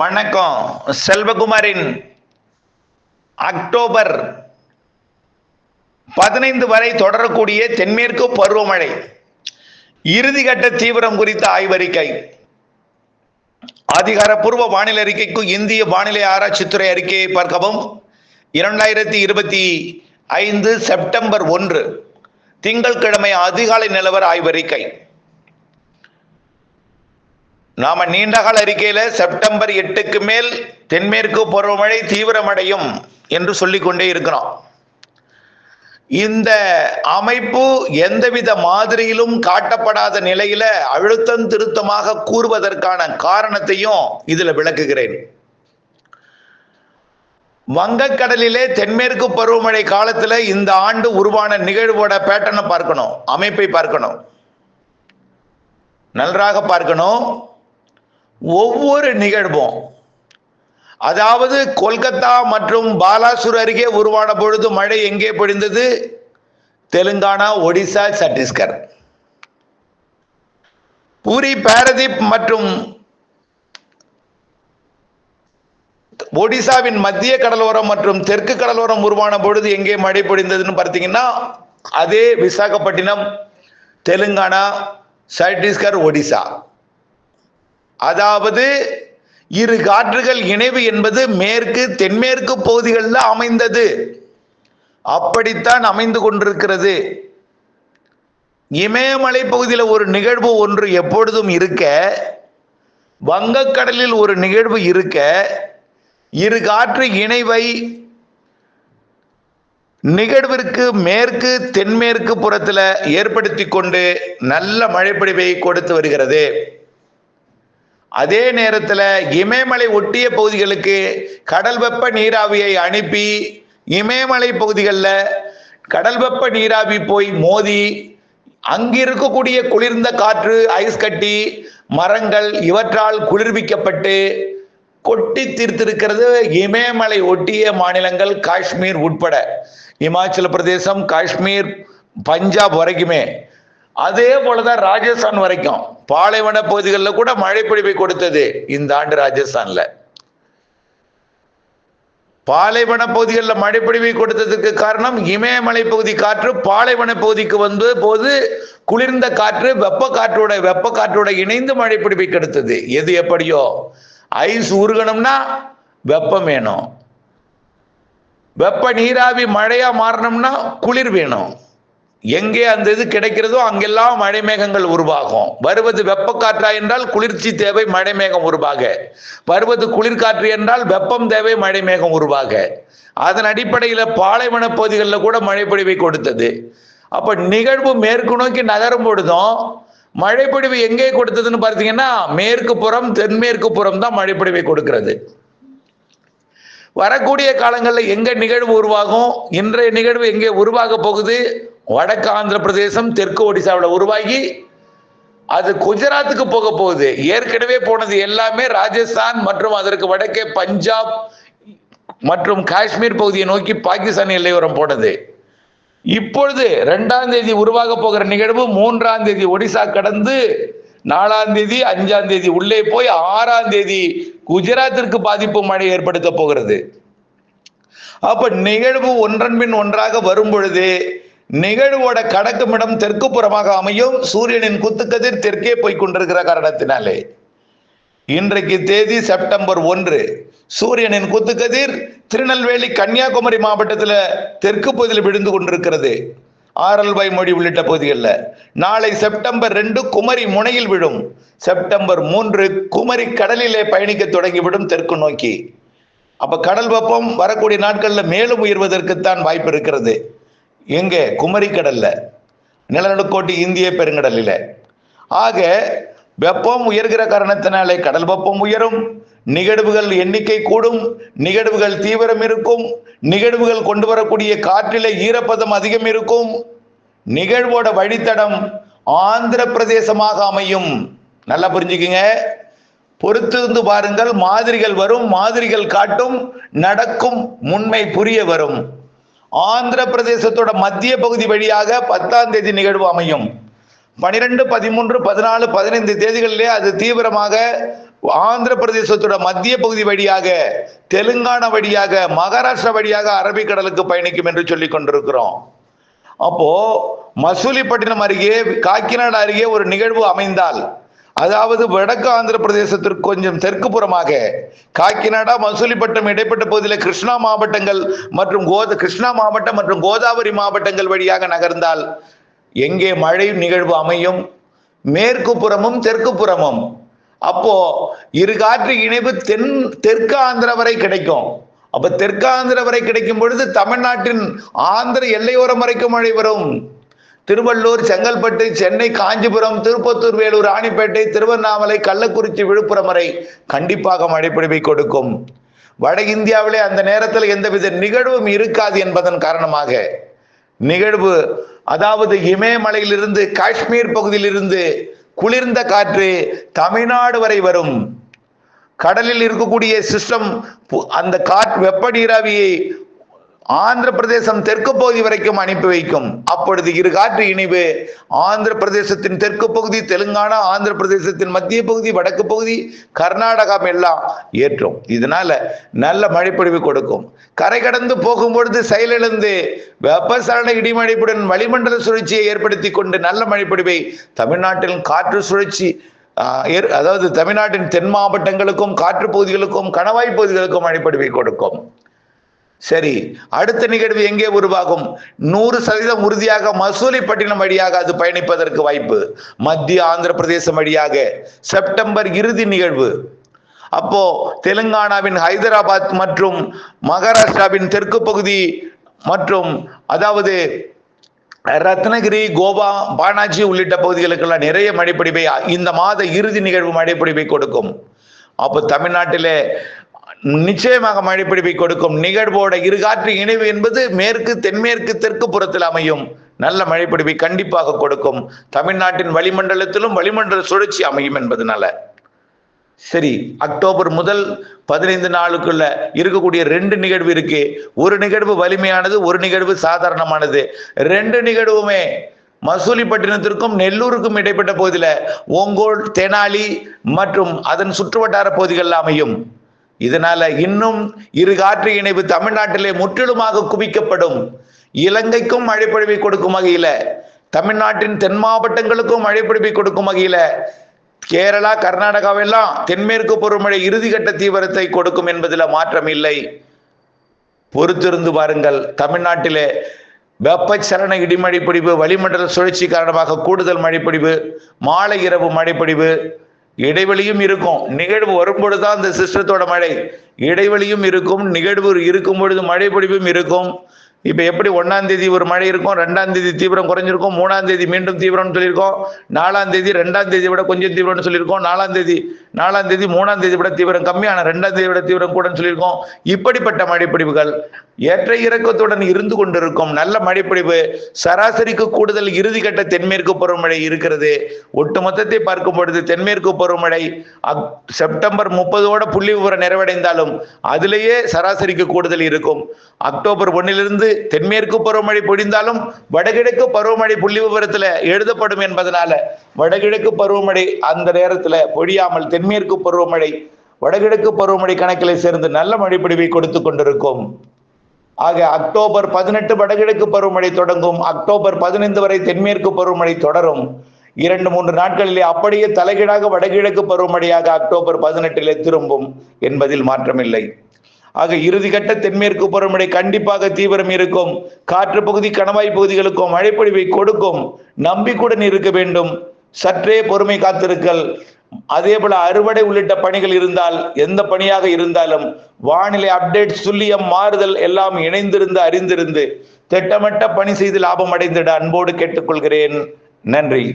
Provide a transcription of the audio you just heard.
வணக்கம். செல்வகுமாரின் அக்டோபர் 15 வரை தொடரக்கூடிய தென்மேற்கு பருவமழை இறுதிக்கட்ட தீவிரம் குறித்த ஆய்வறிக்கை. அதிகாரப்பூர்வ வானிலை அறிக்கைக்கு இந்திய வானிலை ஆராய்ச்சித்துறை அறிக்கையை பார்க்கவும். 2025 செப்டம்பர் 1 திங்கட்கிழமை அதிகாலை நிலவர ஆய்வறிக்கை. நாம நீண்டகால அறிக்கையில செப்டம்பர் 8க்கு மேல் தென்மேற்கு பருவமழை தீவிரமடையும் என்று சொல்லிக்கொண்டே இருக்கிறோம். இந்த அமைப்பு எந்தவித மாதிரியிலும் காட்டப்படாத நிலையில அழுத்தம் திருத்தமாக கூறுவதற்கான காரணத்தையும் இதுல விளக்குகிறேன். வங்கக்கடலிலே தென்மேற்கு பருவமழை காலத்துல இந்த ஆண்டு உருவான நிகழ்வோட பேட்டர்னை பார்க்கணும், அமைப்பை பார்க்கணும், நன்றாக பார்க்கணும். ஒவ்வொரு நிகழ்வும், அதாவது கொல்கத்தா மற்றும் பாலாசூர் அருகே உருவான பொழுது மழை எங்கே பொழிந்தது? தெலுங்கானா, ஒடிசா, சத்தீஸ்கர். பூரி, பாரதீப் மற்றும் ஒடிசாவின் மத்திய கடலோரம் மற்றும் தெற்கு கடலோரம் உருவான பொழுது எங்கே மழை பொழிந்ததுன்னு பார்த்தீங்கன்னா அதே விசாகப்பட்டினம், தெலுங்கானா, சத்தீஸ்கர், ஒடிசா. அதாவது இரு காற்றுகள் இணைவு என்பது மேற்கு தென்மேற்கு பகுதிகளில் அமைந்தது. அப்படித்தான் அமைந்து கொண்டிருக்கிறது. இமயமலை பகுதியில் ஒரு நிகழ்வு ஒன்று எப்பொழுதும் இருக்க, வங்கக்கடலில் ஒரு நிகழ்வு இருக்க, இரு காற்று இணைவை நிகழ்விற்கு மேற்கு தென்மேற்கு புறத்தில் ஏற்படுத்தி கொண்டு நல்ல மழைப்பொழிவை கொடுத்து வருகிறது. அதே நேரத்தில் இமயமலை ஒட்டிய பகுதிகளுக்கு கடல் வெப்ப நீராவியை அனுப்பி இமயமலை பகுதிகளில் கடல் வெப்ப நீராவி போய் மோதி அங்கு இருக்கக்கூடிய குளிர்ந்த காற்று, ஐஸ் கட்டி, மரங்கள் இவற்றால் குளிர்விக்கப்பட்டு கொட்டி தீர்த்திருக்கிறது இமயமலை ஒட்டிய மாநிலங்கள், காஷ்மீர் உட்பட, இமாச்சல பிரதேசம், காஷ்மீர், பஞ்சாப் வரைக்குமே. அதே போலதான் ராஜஸ்தான் வரைக்கும் பாலைவன பகுதிகளில் கூட மழை பொழிவை கொடுத்தது இந்த ஆண்டு. ராஜஸ்தான்ல பாலைவன பகுதிகளில் மழை பொழிவை கொடுத்ததுக்கு காரணம் இமயமலை பகுதி காற்று பாலைவன பகுதிக்கு வந்து போது குளிர்ந்த காற்று வெப்ப காற்றோட இணைந்து மழை பொழிவை கொடுத்தது. எது எப்படியோ, ஐஸ் உருகணும்னா வெப்பம் வேணும், வெப்ப நீராவி மழையா மாறணும்னா குளிர் வேணும். எங்கே அந்த இது கிடைக்கிறதோ அங்கெல்லாம் மழை மேகங்கள் உருவாகும். வருவது வெப்ப காற்றா என்றால் குளிர்ச்சி தேவை, மழை மேகம் உருவாக. வருவது குளிர்காற்று என்றால் வெப்பம் தேவை, மழை மேகம் உருவாக. அதன் அடிப்படையில் பாலைவன பகுதிகளில் கூட மழை பொழிவை கொடுத்தது. அப்ப நிகழ்வு மேற்கு நோக்கி நகரும் பொழுதும் மழை பொழிவு எங்கே கொடுத்ததுன்னு பார்த்தீங்கன்னா மேற்கு புறம் தென்மேற்கு புறம் தான் மழை பொழிவை கொடுக்கிறது. வரக்கூடிய காலங்களில் எங்க நிகழ்வு உருவாகும்? இன்றைய நிகழ்வு எங்கே உருவாக போகுது? வடக்கு ஆந்திர பிரதேசம், தெற்கு ஒடிசாவில் உருவாகி அது குஜராத்துக்கு போக போகுது. ஏற்கனவே போனது எல்லாமே ராஜஸ்தான் மற்றும் அதற்கு வடக்கே பஞ்சாப் மற்றும் காஷ்மீர் பகுதியை நோக்கி பாகிஸ்தான் எல்லையோரம் போனது. இப்பொழுது 2ஆம் தேதி உருவாக போகிற நிகழ்வு 3ஆம் தேதி ஒடிசா கடந்து 4ஆம் தேதி 5ஆம் தேதி உள்ளே போய் 6ஆம் தேதி குஜராத்திற்கு பாதிப்பு மழை ஏற்படுத்த போகிறது. அப்ப நிகழ்வு ஒன்றன் பின் ஒன்றாக வரும் பொழுது நிகழ்வோட கடக்குமிடம் தெற்கு புறமாக அமையும். சூரியனின் குத்துக்கதிர் தெற்கே போய் கொண்டிருக்கிற காரணத்தினாலே இன்றைக்கு தேதி செப்டம்பர் 1. சூரியனின் குத்துக்கதிர் திருநெல்வேலி, கன்னியாகுமரி மாவட்டத்தில் தெற்கு பகுதியில் விழுந்து கொண்டிருக்கிறது, ஆரல்வாய் மொழி உள்ளிட்ட பகுதிகளில். நாளை செப்டம்பர் 2 குமரி முனையில் விழும். செப்டம்பர் 3 குமரி கடலிலே பயணிக்க தொடங்கிவிடும் தெற்கு நோக்கி. அப்ப கடல் வெப்பம் வரக்கூடிய நாட்களில் மேலும் உயர்வதற்குத்தான் வாய்ப்பு இருக்கிறது. எங்கே? குமரி கடல்ல, நிலநடுக்கோட்டு இந்திய பெருங்கடலில். ஆக வெப்பம் உயர்கிற காரணத்தினாலே கடல் வெப்பம் உயரும், நிகழ்வுகள் எண்ணிக்கை கூடும், நிகழ்வுகள் தீவிரம் இருக்கும், நிகழ்வுகள் கொண்டு வரக்கூடிய காற்றிலே ஈரப்பதம் அதிகம் இருக்கும். நிகழ்வோட வழித்தடம் ஆந்திர பிரதேசமாக அமையும். நல்லா புரிஞ்சுக்குங்க, பொறுத்திருந்து பாருங்கள். மாதிரிகள் வரும், மாதிரிகள் காட்டும், நடக்கும், உண்மை புரிய வரும். ஆந்திர பிரதேசத்தோட மத்திய பகுதி வழியாக 10ஆம் தேதி நிகழ்வு அமையும். 12, 13, 14, 15 தேதிகளிலே அது தீவிரமாக ஆந்திர பிரதேசத்தோட மத்திய பகுதி வழியாக, தெலுங்கானா வழியாக, மகாராஷ்டிரா வழியாக அரபிக்கடலுக்கு பயணிக்கும் என்று சொல்லிக் கொண்டிருக்கிறோம். அப்போ மசூலிப்பட்டினம் அருகே, காக்கிநாடா அருகே ஒரு நிகழ்வு அமைந்தால், அதாவது வடக்கு ஆந்திர பிரதேசத்திற்கு கொஞ்சம் தெற்கு புறமாக காக்கிநாடா மசூலிப்பட்டினம் இடைப்பட்ட பகுதியில் கிருஷ்ணா மாவட்டங்கள் மற்றும் கிருஷ்ணா மாவட்டம் மற்றும் கோதாவரி மாவட்டங்கள் வழியாக நகர்ந்தால் எங்கே மழை நிகழ்வு அமையும்? மேற்கு புறமும் தெற்கு புறமும். அப்போ இரு காற்று இணைவு தெற்கு ஆந்திரா வரை கிடைக்கும். அப்ப தெற்காந்திர வரை கிடைக்கும் பொழுது தமிழ்நாட்டின் ஆந்திர எல்லையோரம் வரைக்கும் மழை வரும். திருவள்ளூர், செங்கல்பட்டு, சென்னை, காஞ்சிபுரம், திருப்பத்தூர், வேலூர், ராணிப்பேட்டை, திருவண்ணாமலை, கள்ளக்குறிச்சி, விழுப்புரம் வரை கண்டிப்பாக மழைப்பொழிவை கொடுக்கும். வட இந்தியாவிலே அந்த நேரத்தில் எந்தவித நிகழ்வும் இருக்காது என்பதன் காரணமாக நிகழ்வு, அதாவது இமயமலையிலிருந்து காஷ்மீர் பகுதியிலிருந்து குளிர்ந்த காற்று தமிழ்நாடு வரை வரும். கடலில் இருக்கக்கூடிய சிஸ்டம் அந்த காற்று வெப்ப நீராவியை ஆந்திர பிரதேசம் தெற்கு பகுதி வரைக்கும் அனுப்பி வைக்கும். அப்பொழுது இரு காற்று இணைவு ஆந்திர பிரதேசத்தின் தெற்கு பகுதி, தெலுங்கானா, ஆந்திர பிரதேசத்தின் மத்திய பகுதி, வடக்கு பகுதி, கர்நாடகா எல்லாம் ஏற்றும். இதனால நல்ல மழைப்பொழிவு கொடுக்கும். கரை கடந்து போகும்பொழுது செயலிழந்து வெப்பசலன இடிமழைப்புடன் வளிமண்டல சுழற்சியை ஏற்படுத்தி கொண்டு நல்ல மழைப்பொழிவை தமிழ்நாட்டில் காற்று சுழற்சி, அதாவது தமிழ்நாட்டின் தென் மாவட்டங்களுக்கும் காற்று பகுதிகளுக்கும் கணவாய் பகுதிகளுக்கும் மழைப்பொழிவை கொடுக்கும். சரி, அடுத்த நிகழ்வு எங்கே உருவாகும்? 100% உறுதியாக மசூலிப்பட்டினம் வழியாக அது பயணிப்பதற்கு வாய்ப்பு. மத்திய ஆந்திர பிரதேசம் வழியாக செப்டம்பர் இறுதி நிகழ்வு. அப்போ தெலுங்கானாவின் ஹைதராபாத் மற்றும் மகாராஷ்டிராவின் தெற்கு பகுதி மற்றும் அதாவது ரத்னகிரி, கோவா, பானாஜி உள்ளிட்ட பகுதிகளுக்கெல்லாம் நிறைய மழைப்பொழிவை இந்த மாத இறுதி நிகழ்வு மழைப்பொழிவை கொடுக்கும். அப்போ தமிழ்நாட்டிலே நிச்சயமாக மழைப்பொழிவை கொடுக்கும். நிகழ்வோட இருகாற்று இணைவு என்பது மேற்கு, தென்மேற்கு, தெற்கு புறத்தில் அமையும். நல்ல மழைப்பொழிவை கண்டிப்பாக கொடுக்கும். தமிழ்நாட்டின் வளிமண்டலத்திலும் வளிமண்டல சுழற்சி அமையும் என்பதனால. சரி, அக்டோபர் முதல் 15 நாளுக்குள்ள இருக்கக்கூடிய 2 நிகழ்வு இருக்கு. ஒரு நிகழ்வு வலிமையானது, ஒரு நிகழ்வு சாதாரணமானது. 2 நிகழ்வுமே மசூலிப்பட்டினத்திற்கும் நெல்லூருக்கும் இடைப்பட்ட பகுதியில் ஓங்கோல், தெனாலி மற்றும் அதன் சுற்றுவட்டார பகுதிகளில் அமையும். இதனால இன்னும் இரு காற்று இணைவு தமிழ்நாட்டிலே முற்றிலுமாக குவிக்கப்படும். இலங்கைக்கும் மழைப்பொழிவை கொடுக்கும் வகையில, தமிழ்நாட்டின் தென் மாவட்டங்களுக்கும் மழைப்பொழிவை கொடுக்கும் வகையில, கேரளா, கர்நாடகாவெல்லாம் தென்மேற்கு பருவமழை இறுதிக்கட்ட தீவிரத்தை கொடுக்கும் என்பதில் மாற்றம் இல்லை. பொறுத்திருந்து பாருங்கள். தமிழ்நாட்டிலே வெப்பச்சலன இடிமழைப்பொழிவு, வளிமண்டல சுழற்சி காரணமாக கூடுதல் மழைப்பொழிவு, மாலை இரவு மழைப்பொழிவு, இடைவெளியும் இருக்கும். நிகழ்வு வரும்பொழுதுதான் அந்த சிஸ்டத்தோட மழை, இடைவெளியும் இருக்கும். நிகழ்வு இருக்கும் பொழுது மழை பொழிவும் இருக்கும். இப்ப எப்படி 1ஆம் தேதி ஒரு மழை இருக்கும், 2ஆம் தேதி தீவிரம் குறைஞ்சிருக்கும், 3ஆம் தேதி மீண்டும் தீவிரம்னு சொல்லியிருக்கோம், 4ஆம் தேதி 2ஆம் தேதி விட கொஞ்சம் தீவிரம்னு சொல்லியிருக்கோம், 4ஆம் தேதி 3ஆம் தேதி விட தீவிரம் கம்மியான 2ஆம் தேதி விட தீவிரம் கூடன்னு சொல்லியிருக்கோம். இப்படிப்பட்ட மழைப்பொழிவுகள் ஏற்ற இறக்கத்துடன் இருந்து கொண்டிருக்கும். நல்ல மழைப்பொழிவு, சராசரிக்கு கூடுதல் இறுதிக்கட்ட தென்மேற்கு பருவமழை இருக்கிறது. ஒட்டுமொத்தத்தை பார்க்கும் பொழுது தென்மேற்கு பருவமழை செப்டம்பர் 30ஓட புள்ளி விவரம் நிறைவடைந்தாலும் அதிலேயே சராசரிக்கு கூடுதல் இருக்கும். அக்டோபர் 1 தென்மேற்கு பருவமழை பொழிந்தாலும் வடகிழக்கு பருவமழை புள்ளி விவரத்துல எழுதப்படும் என்பதனால வடகிழக்கு பருவமழை அந்த நேரத்துல பொழியாமல் தென்மேற்கு பருவமழை வடகிழக்கு பருவமழை கணக்கில் சேர்ந்து நல்ல மழைப்பொழிவை கொடுத்து கொண்டிருக்கும். ஆக அக்டோபர் 18 வடகிழக்கு பருவமழை தொடங்கும். அக்டோபர் 15 வரை தென்மேற்கு பருவமழை தொடரும். 2-3 நாட்களிலே அப்படியே தலைகீழாக வடகிழக்கு பருவமழையாக அக்டோபர் 18 திரும்பும் என்பதில் மாற்றமில்லை. ஆக இறுதிக்கட்ட தென்மேற்கு பருவமழை கண்டிப்பாக தீவிரம் இருக்கும். காற்று பகுதி, கணவாய் பகுதிகளுக்கும் மழைப்பொழிவை கொடுக்கும். நம்பிக்கையுடன் இருக்க வேண்டும். சற்றே பொறுமை காத்திருக்கல். அதே போல அறுவடை உள்ளிட்ட பணிகள் இருந்தால், எந்த பணியாக இருந்தாலும் வானிலை அப்டேட், துல்லியம், மாறுதல் எல்லாம் இணைந்திருந்து அறிந்திருந்து திட்டமிட்ட பணி செய்து லாபம் அடைந்திட அன்போடு கேட்டுக்கொள்கிறேன். நன்றி.